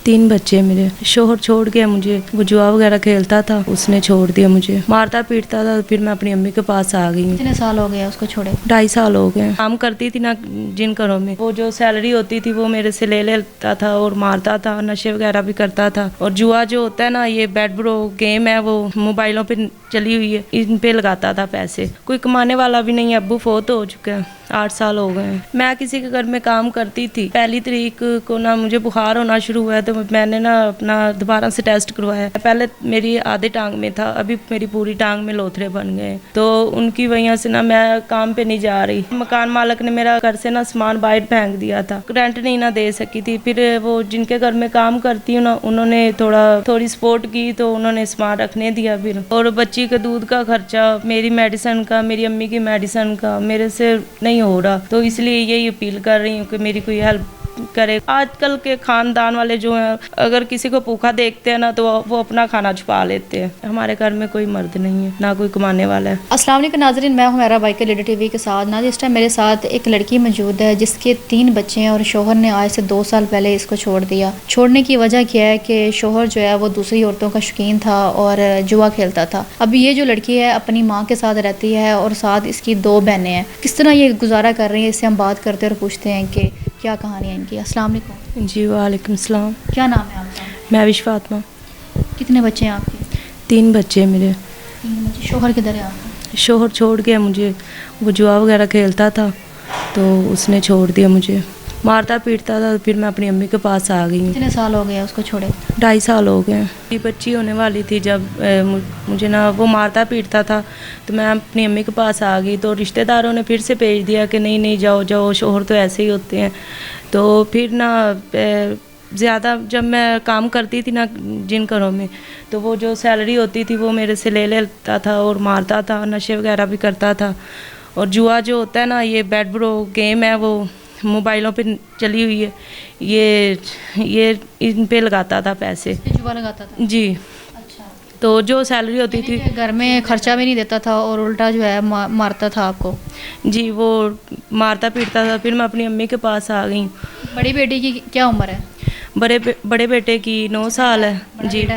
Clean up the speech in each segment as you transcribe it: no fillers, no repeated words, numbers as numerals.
3 बच्चे मेरे। शोहर छोड़ गया मुझे, वो जुआ वगैरह खेलता था, उसने छोड़ दिया मुझे, मारता पीटता था। फिर मैं अपनी अम्मी के पास आ गई। कितने साल हो गए उसको छोड़े? 2.5 साल हो गए। काम करती थी ना जिन घरों में, वो जो सैलरी होती थी वो मेरे से ले लेता था और मारता था, नशे वगैरह भी करता था। और जुआ जो होता है ना, ये बेड ब्रो गेम है, वो मोबाइलों पे चली हुई है, इन पे लगाता था पैसे। कोई कमाने वाला भी नहीं है, अब्बू फोत हो चुका है, 8 साल हो गए हैं। मैं किसी के घर में काम करती थी। 1 तारीख को ना मुझे बुखार होना शुरू हुआ, तो मैंने ना अपना दोबारा से टेस्ट करवाया। पहले मेरी आधे टांग में था, अभी मेरी पूरी टांग में लोथरे बन गए। तो उनकी वजह से ना मैं काम पे नहीं जा रही। मकान मालिक ने मेरा घर से ना सामान बाहर फेंक दिया था, रेंट नहीं ना दे सकी थी। फिर वो जिनके घर में काम करती हूँ ना, उन्होंने थोड़ी सपोर्ट की, तो उन्होंने सामान रखने दिया। फिर और बच्ची के दूध का खर्चा, मेरी मेडिसिन का, मेरी अम्मी की मेडिसिन का मेरे से नहीं हो रहा। तो इसलिए यही अपील कर रही हूँ कि मेरी कोई हेल्प करे। आजकल के खानदान वाले जो हैं, अगर किसी को भूखा देखते हैं ना, तो वो अपना खाना छुपा लेते हैं। हमारे घर में कोई मर्द नहीं है, ना कोई कमाने वाला है। अस्सलाम वालेकुम नाज़रीन, मैं हुमैरा बाइकर लीडर टीवी के साथ। ना इस टाइम मेरे साथ एक लड़की मौजूद है जिसके 3 बच्चे हैं और शोहर ने आज से 2 साल पहले इसको छोड़ दिया। छोड़ने की वजह क्या है कि शोहर जो है वो दूसरी औरतों का शौकीन था और जुआ खेलता था। अब ये जो लड़की है अपनी माँ के साथ रहती है और साथ इसकी 2 बहनें हैं। किस तरह ये गुजारा कर रही है, इससे हम बात करते और पूछते हैं कि क्या कहानी है इनकी। अस्सलाम वालेकुम। जी वालेकुम सलाम। क्या नाम है आपका? मैं विश फातिमा। कितने बच्चे हैं आपके? 3 बच्चे मेरे। 3 बच्चे। शोहर किधर है आपका? शोहर छोड़ गया मुझे, वो जुआ वगैरह खेलता था, तो उसने छोड़ दिया मुझे, मारता पीटता था। फिर मैं अपनी अम्मी के पास आ गई। कितने साल हो गए उसको छोड़े? 2.5 साल हो गए। मेरी बच्ची होने वाली थी जब मुझे ना वो मारता पीटता था, तो मैं अपनी अम्मी के पास आ गई। तो रिश्तेदारों ने फिर से भेज दिया कि नहीं नहीं जाओ जाओ, शोहर तो ऐसे ही होते हैं। तो फिर ना ज़्यादा जब मैं काम करती थी ना जिन घरों में, तो वो जो सैलरी होती थी वो मेरे से ले लेता था और मारता था, नशे वगैरह भी करता था। और जुआ जो होता है ना, ये बेड ब्रो गेम है, वो मोबाइलों पे चली हुई है, ये इन पे लगाता था पैसे। जुआ लगाता था? जी। अच्छा। तो जो सैलरी होती थी, घर में खर्चा भी नहीं देता था और उल्टा जो है मारता था आपको? जी, वो मारता पीटता था। फिर मैं अपनी अम्मी के पास आ गई। बड़ी बेटी की क्या उम्र है? बड़े बेटे की 9 साल है जी,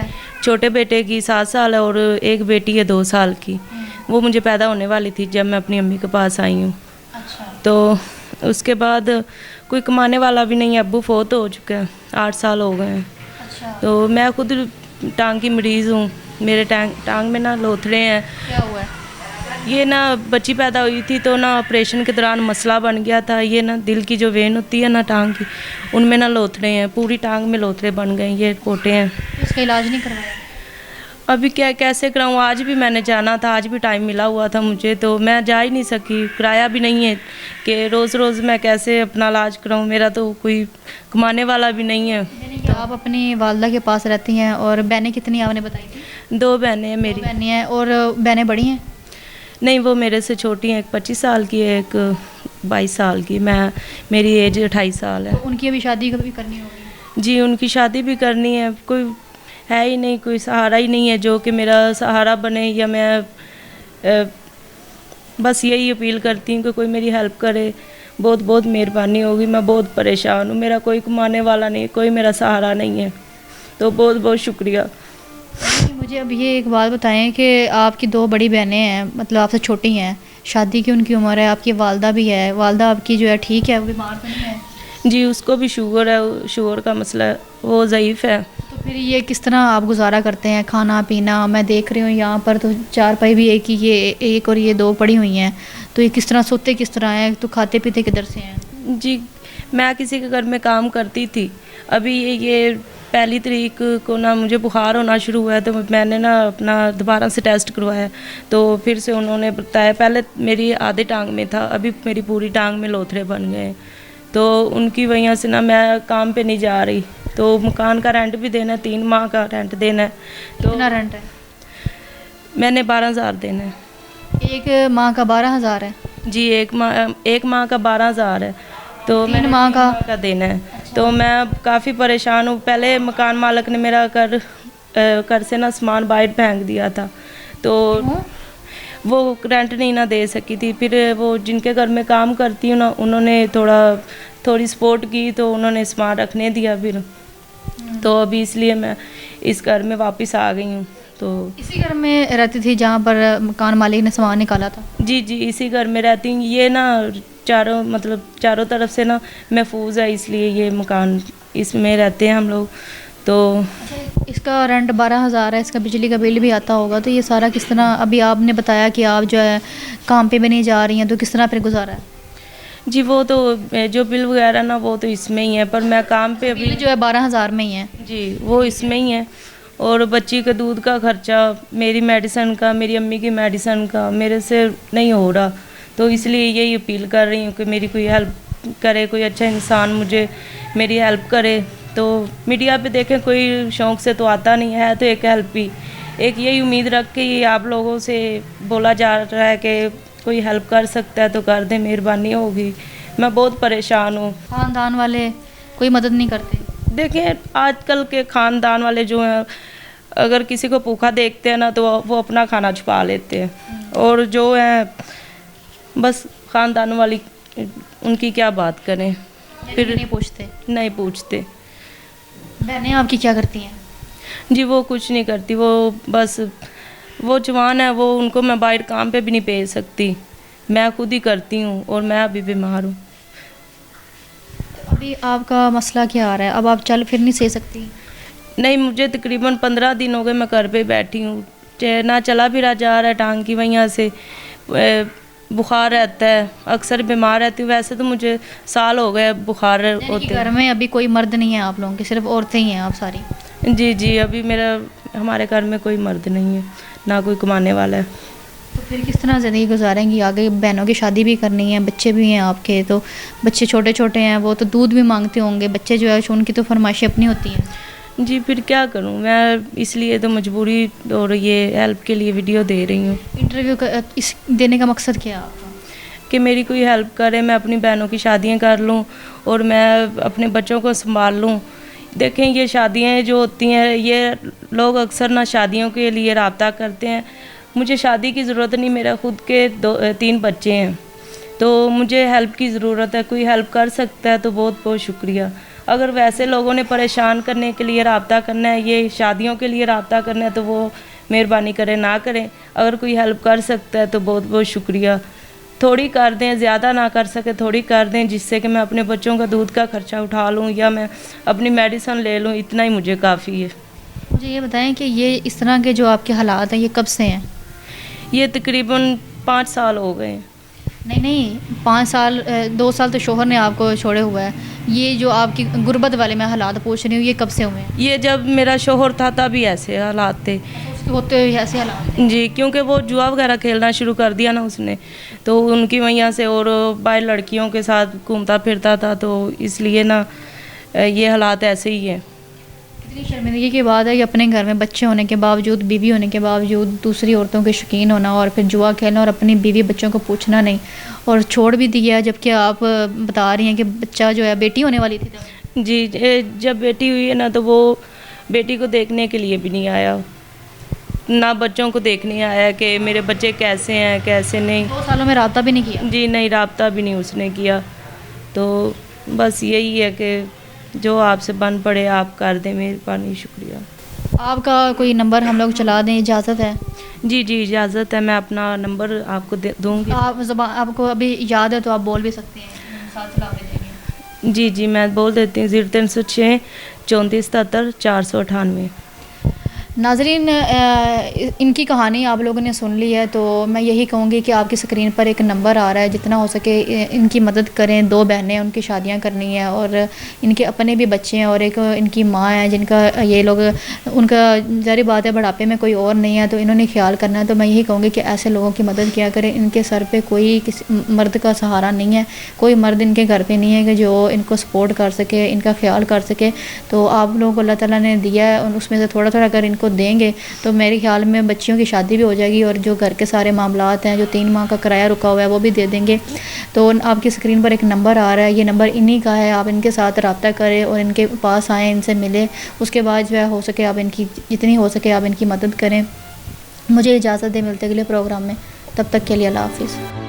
छोटे बेटे की 7 साल है और एक बेटी है 2 साल की। वो मुझे पैदा होने वाली थी जब मैं अपनी अम्मी के पास आई हूँ। अच्छा। तो उसके बाद कोई कमाने वाला भी नहीं है, अब्बू फोत हो चुका है, 8 साल हो गए हैं। अच्छा। तो मैं खुद टांग की मरीज़ हूँ, मेरे टांग में ना लोथड़े हैं। क्या हुआ है? ये ना बच्ची पैदा हुई थी तो ना ऑपरेशन के दौरान मसला बन गया था। ये ना दिल की जो वेन होती है ना टांग की, उनमें ना लोथड़े हैं, पूरी टांग में लोथड़े बन गए, ये पोटे हैं। इसका इलाज नहीं करवाया? अभी क्या कैसे कराऊँ, आज भी मैंने जाना था, आज भी टाइम मिला हुआ था मुझे, तो मैं जा ही नहीं सकी। किराया भी नहीं है कि रोज़ रोज़ मैं कैसे अपना इलाज कराऊँ, मेरा तो कोई कमाने वाला भी नहीं है। तो आप अपनी वालदा के पास रहती हैं और बहनें कितनी आपने बताई थी? 2 बहनें हैं मेरी। 2 बहनें हैं। और बहनें बड़ी हैं? नहीं, वो मेरे से छोटी हैं, एक 25 साल की है, एक 22 साल की। मेरी एज 28 साल है। तो उनकी अभी शादी कभी करनी होगी? जी, उनकी शादी भी करनी है। कोई है ही नहीं, कोई सहारा ही नहीं है जो कि मेरा सहारा बने, या मैं बस यही अपील करती हूँ कि कोई मेरी हेल्प करे। बहुत बहुत मेहरबानी होगी, मैं बहुत परेशान हूँ, मेरा कोई कमाने वाला नहीं, कोई मेरा सहारा नहीं है। तो बहुत बहुत शुक्रिया। मुझे अब ये एक बात बताएं कि आपकी 2 बड़ी बहनें हैं, मतलब आपसे छोटी हैं, शादी की उनकी उम्र है, आपकी वालदा भी है। वालदा आपकी जो है ठीक है, वो बीमार तो नहीं है? जी, उसको भी शुगर है, शुगर का मसला है, वो ज़ईफ़ है। तो फिर ये किस तरह आप गुजारा करते हैं, खाना पीना? मैं देख रही हूँ यहाँ पर तो चारपाई भी एक ही, ये एक और ये 2 पड़ी हुई हैं, तो ये किस तरह सोते, किस तरह हैं, तो खाते पीते किधर से हैं? जी, मैं किसी के घर में काम करती थी। अभी ये 1 तारीख को ना मुझे बुखार होना शुरू हुआ, तो मैंने ना अपना दोबारा से टेस्ट करवाया। तो फिर से उन्होंने बताया, पहले मेरी आधे टांग में था, अभी मेरी पूरी टांग में लोथरे बन गए। तो उनकी वजह से ना मैं काम पे नहीं जा रही। तो मकान का रेंट भी देना है, 3 माह का रेंट देना है। तो कितना रेंट है? मैंने 12,000 देना है। एक माह का 12,000 है? जी, एक माह का 12,000 है, तो 3 माह का देना है। तो मैं काफ़ी परेशान हूँ। पहले मकान मालिक ने मेरा घर से ना सामान बाहर फेंक दिया था, तो वो रेंट नहीं ना दे सकी थी। फिर वो जिनके घर में काम करती हूँ ना, उन्होंने थोड़ी सपोर्ट की, तो उन्होंने सामान रखने दिया। फिर تو ابھی اس لیے میں اس گھر میں واپس آ گئی ہوں. تو اسی گھر میں رہتی تھی جہاں پر مکان مالک نے سامان نکالا تھا؟ جی جی اسی گھر میں رہتی ہوں. یہ نا چاروں طرف سے نا محفوظ ہے، اس لیے یہ مکان اس میں رہتے ہیں ہم لوگ. تو اس کا رینٹ 12,000 ہے، اس کا بجلی کا بل بھی آتا ہوگا. تو یہ سارا کس طرح، ابھی آپ نے بتایا کہ آپ جو ہے کام پہ بھی نہیں جا رہی ہیں، تو کس طرح پھر گزارا ہے؟ جی وہ تو جو بل وغیرہ نا وہ تو اس میں ہی ہے، پر میں کام پہ ابھی بل جو ہے 12,000 میں ہی ہے. جی وہ اس میں ہی ہے. اور بچی کا دودھ کا خرچہ، میری میڈیسن کا، میری امی کی میڈیسن کا میرے سے نہیں ہو رہا. تو اس لیے یہی اپیل کر رہی ہوں کہ میری کوئی ہیلپ کرے، کوئی اچھا انسان مجھے میری ہیلپ کرے. تو میڈیا پہ دیکھیں کوئی شوق سے تو آتا نہیں ہے، تو ایک ہیلپ ہی، ایک یہی امید رکھ کے یہ آپ لوگوں سے بولا جا رہا ہے کہ کوئی ہیلپ کر سکتا ہے تو کر دیں، مہربانی ہوگی. میں بہت پریشان ہوں. خاندان والے کوئی مدد نہیں کرتے؟ دیکھیں آج کل کے خاندان والے جو ہیں، اگر کسی کو بھوکا دیکھتے ہیں نا تو وہ اپنا کھانا چھپا لیتے ہیں. اور جو ہیں بس خاندان والی ان کی کیا بات کریں، پھر نہیں پوچھتے. بہنیں آپ کی کیا کرتی ہیں؟ جی وہ کچھ نہیں کرتی، وہ بس وہ جوان ہے، وہ ان کو میں باہر کام پہ بھی نہیں بھیج سکتی، میں خود ہی کرتی ہوں. اور میں ابھی بیمار ہوں. ابھی آپ کا مسئلہ کیا آ رہا ہے؟ اب آپ چل پھر نہیں سکتی؟ نہیں، مجھے تقریباً 15 دن ہو گئے میں گھر پہ بیٹھی ہوں. نہ چلا پھرا جا رہا ہے ٹانگ کی وجہ سے، بخار رہتا ہے، اکثر بیمار رہتی ہوں. ویسے تو مجھے سال ہو گئے بخار ہوتے. گھر میں ابھی کوئی مرد نہیں ہے آپ لوگوں کے، صرف عورتیں ہی ہیں آپ ساری؟ جی جی ابھی ہمارے گھر میں کوئی مرد نہیں ہے، نہ کوئی کمانے والا ہے. تو پھر کس طرح زندگی گزاریں گی آگے؟ بہنوں کی شادی بھی کرنی ہے، بچے بھی ہیں آپ کے، تو بچے چھوٹے چھوٹے ہیں، وہ تو دودھ بھی مانگتے ہوں گے بچے جو ہے، ان کی تو فرمائشیں اپنی ہوتی ہیں. جی پھر کیا کروں میں، اس لیے تو مجبوری اور یہ ہیلپ کے لیے ویڈیو دے رہی ہوں. انٹرویو اس دینے کا مقصد کیا ہے آپ کا؟ کہ میری کوئی ہیلپ کرے، میں اپنی بہنوں کی شادیاں کر لوں اور میں اپنے بچوں کو سنبھال لوں. دیکھیں یہ شادیاں جو ہوتی ہیں، یہ لوگ اکثر نہ شادیوں کے لیے رابطہ کرتے ہیں. مجھے شادی کی ضرورت نہیں، میرا خود کے 3 بچے ہیں، تو مجھے ہیلپ کی ضرورت ہے. کوئی ہیلپ کر سکتا ہے تو بہت بہت شکریہ. اگر ویسے لوگوں نے پریشان کرنے کے لیے رابطہ کرنا ہے، یہ شادیوں کے لیے رابطہ کرنا ہے، تو وہ مہربانی کرے نہ کریں. اگر کوئی ہیلپ کر سکتا ہے تو بہت بہت شکریہ. تھوڑی کر دیں، زیادہ نہ کر سکے تھوڑی کر دیں، جس سے کہ میں اپنے بچوں کا دودھ کا خرچہ اٹھا لوں یا میں اپنی میڈیسن لے لوں. اتنا ہی مجھے کافی ہے. مجھے یہ بتائیں کہ یہ اس طرح کے جو آپ کے حالات ہیں، یہ کب سے ہیں؟ یہ تقریباً 5 سال ہو گئے ہیں. نہیں 5 سال، 2 سال تو شوہر نے آپ کو چھوڑے ہوا ہے. یہ جو آپ کی غربت والے میں حالات پوچھ رہی ہوں، یہ کب سے ہوئے ہیں؟ یہ جب میرا شوہر تھا تبھی ایسے حالات تھے. ہوتے ہوئے ایسے حالات؟ جی کیونکہ وہ جوا وغیرہ کھیلنا شروع کر دیا نا اس نے، تو ان کی وجہ سے، اور باہر لڑکیوں کے ساتھ گھومتا پھرتا تھا، تو اس لیے نا یہ حالات ایسے ہی ہیں. کتنی شرمندگی کی بات ہے کہ اپنے گھر میں بچے ہونے کے باوجود، بیوی ہونے کے باوجود، دوسری عورتوں کے شوقین ہونا اور پھر جوا کھیلنا اور اپنی بیوی بچوں کو پوچھنا نہیں، اور چھوڑ بھی دیا. جبکہ آپ بتا رہی ہیں کہ بچہ جو ہے بیٹی ہونے والی تھی. جی جب بیٹی ہوئی ہے نا تو وہ بیٹی کو دیکھنے کے لیے بھی نہیں آیا، نہ بچوں کو دیکھنے آیا کہ میرے بچے کیسے ہیں کیسے نہیں. 2 سالوں میں رابطہ بھی نہیں کیا؟ جی نہیں، رابطہ بھی نہیں اس نے کیا. تو بس یہی ہے کہ جو آپ سے بن پڑے آپ کر دیں، مہربانی. شکریہ. آپ کا کوئی نمبر ہم لوگ چلا دیں، اجازت ہے؟ جی جی اجازت ہے، میں اپنا نمبر آپ کو دوں گی. آپ کو ابھی یاد ہے تو آپ بول بھی سکتے ہیں، ساتھ چلا دیں گے. جی جی میں بول دیتی ہوں، 0306 34 77 498. ناظرین، ان کی کہانی آپ لوگوں نے سن لی ہے، تو میں یہی کہوں گی کہ آپ کی اسکرین پر ایک نمبر آ رہا ہے، جتنا ہو سکے ان کی مدد کریں. 2 بہنیں، ان کی شادیاں کرنی ہیں اور ان کے اپنے بھی بچے ہیں، اور ایک ان کی ماں ہے جن کا یہ لوگ، ان کا ظاہری بات ہے بڑھاپے میں کوئی اور نہیں ہے، تو انہوں نے خیال کرنا ہے. تو میں یہی کہوں گی کہ ایسے لوگوں کی مدد کیا کریں. ان کے سر پہ کوئی کسی مرد کا سہارا نہیں ہے، کوئی مرد ان کے گھر پہ نہیں ہے کہ جو ان کو سپورٹ کر سکے، ان کا خیال کر سکے. تو آپ لوگوں کو اللہ تعالیٰ نے دیا ہے، اور اس میں سے تھوڑا تھوڑا اگر ان کو دیں گے تو میرے خیال میں بچیوں کی شادی بھی ہو جائے گی، اور جو گھر کے سارے معاملات ہیں، جو 3 ماہ کا کرایہ رکا ہوا ہے، وہ بھی دے دیں گے. تو آپ کی اسکرین پر ایک نمبر آ رہا ہے، یہ نمبر انہی کا ہے. آپ ان کے ساتھ رابطہ کریں اور ان کے پاس آئیں، ان سے ملیں. اس کے بعد جو ہے ہو سکے آپ ان کی جتنی ہو سکے آپ ان کی مدد کریں. مجھے اجازت دے، ملتے اگلے پروگرام میں. تب تک کے لیے اللہ حافظ.